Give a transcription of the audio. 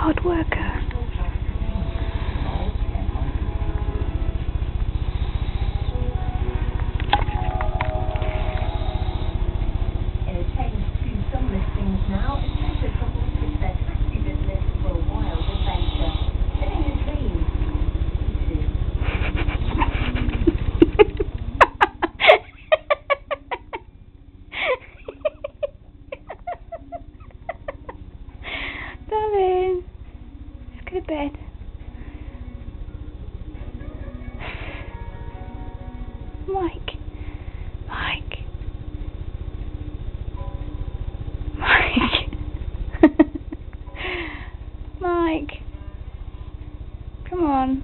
hard worker. In a change to some listings now, especially couples with their taxi business for a wild adventure. Living a dream. Darling, let's go to bed. Mike. Mike. Come on.